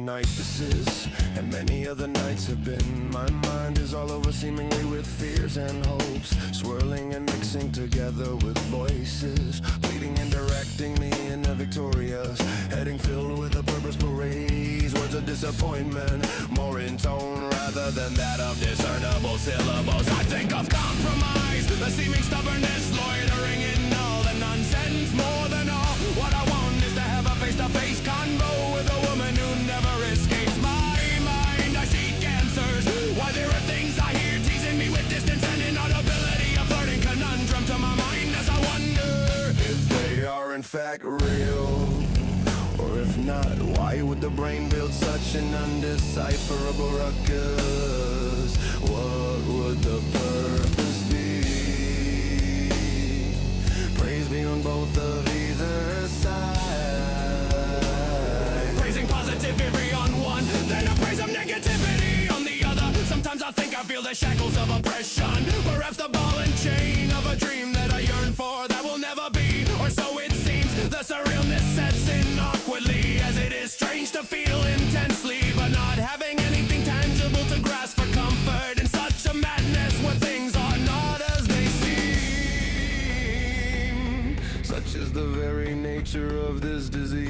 night this is, and many other nights have been. My mind is all over seemingly with fears and hopes, swirling and mixing together with voices, pleading and directing me in a victorious heading filled with a purpose parades. Words of disappointment, more in tone rather than that of discernible syllables. I think of compromise, the seeming stubbornness, loitering in all the nonsense. More than all, what I want is to have a face-to-face convo with a woman who never escapes my mind. I seek answers, why there are things I hear teasing me with distance and inaudibility, a flirting conundrum to my mind as I wonder if they are in fact real. Or if not, why would the brain build such an undecipherable ruckus? What would the purpose be? Praise be on both of either side. Praising positivity on one, then a praise of negativity on the other. Sometimes I think I feel the shackles of oppression, perhaps the ball and chain of a dream that I yearn for that will never be, or so it seems. The surrealness sets in awkwardly, as it is strange to feel intensely, but not having anything tangible to grasp for comfort in such a madness where things are not as they seem. Such is the very nature of this disease.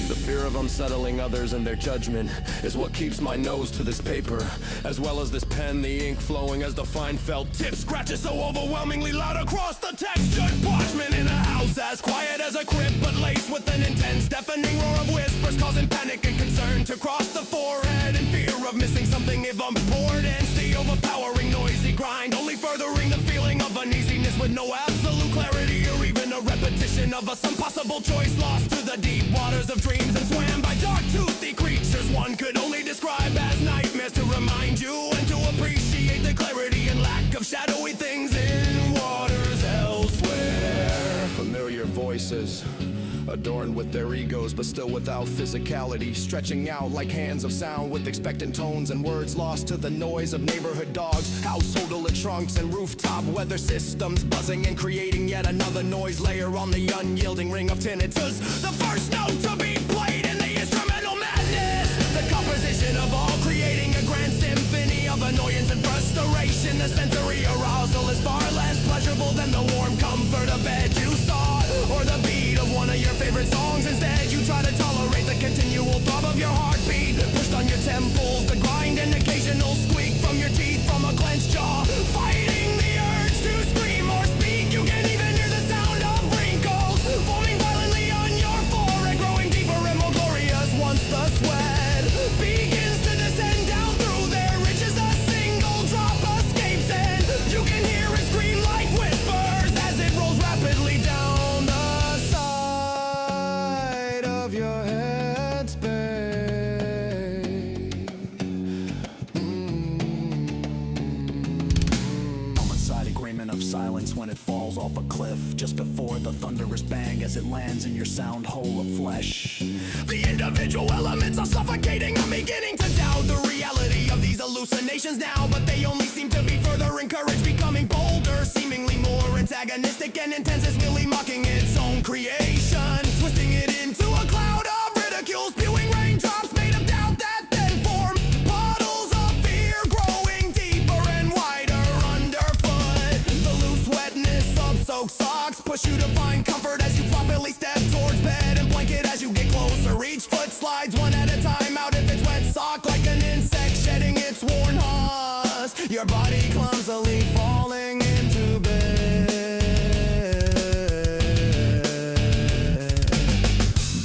The fear of unsettling others and their judgment is what keeps my nose to this paper, as well as this pen, the ink flowing as the fine felt tip scratches so overwhelmingly loud across the textured parchment in a house as quiet as a crypt, but laced with an intense deafening roar of whispers, causing panic and concern to cross the forehead, and fear of missing something of importance. The overpowering noisy grind only furthering the feeling of uneasiness, with no absolute clarity or even a repetition of some possible choice, lost to the deep waters of dreams and swam by dark toothy creatures one could only describe as nightmares, to remind you and to appreciate the clarity and lack of shadowy things in waters elsewhere. Familiar voices, adorned with their egos but still without physicality, stretching out like hands of sound with expectant tones and words lost to the noise of neighborhood dogs, household trunks and rooftop weather systems buzzing and creating yet another noise layer on the unyielding ring of tinnitus. The first note to be played in the instrumental madness, the composition of all creating a grand symphony of annoyance and frustration. The sensory arousal is far less pleasurable than the warm comfort of bed you sought, or the beat of one of your favorite songs. Instead you try to tolerate the continual throb of your heartbeat pushed on your temples, the grind and occasional squeak from your teeth from a clenched jaw, fighting the urge to scream or speak. You can even hear the sound of wrinkles forming violently on your forehead, growing deeper and more glorious once the sweat begins to descend down through their ridges. A single drop escapes and you can hear it scream like whispers as it rolls rapidly down the side of your head space. Of silence when it falls off a cliff, just before the thunderous bang as it lands in your sound hole of flesh. The individual elements are suffocating. I'm beginning to doubt the reality of these hallucinations now, but they only seem to be further encouraged, becoming bolder, seemingly more antagonistic and intense, as really mocking its own creation, twisting it into a cloud of ridicule, spewing raindrops made of doubt that then form puddles of fear, growing deeper and wider underfoot. The loose wetness of soaked socks push you to find comfort as you floppily step towards bed and blanket as you get closer. Each foot slides one at a time out of its wet sock, like an insect shedding its worn husk. Your body clumsily falling into bed.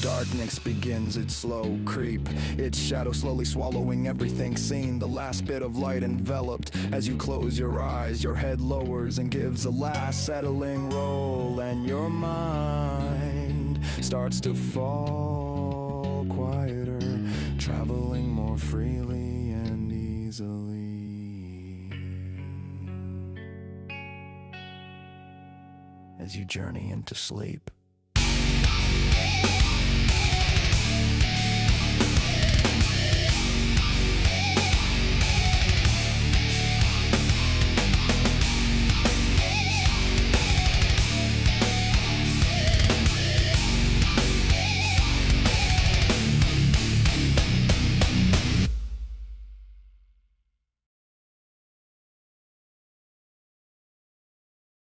Darkness begins its slow creep, its shadow slowly swallowing everything seen. The last bit of light enveloped as you close your eyes. Your head lowers and gives a last settling roll, and your mind starts to fall quieter, traveling more freely and easily as you journey into sleep.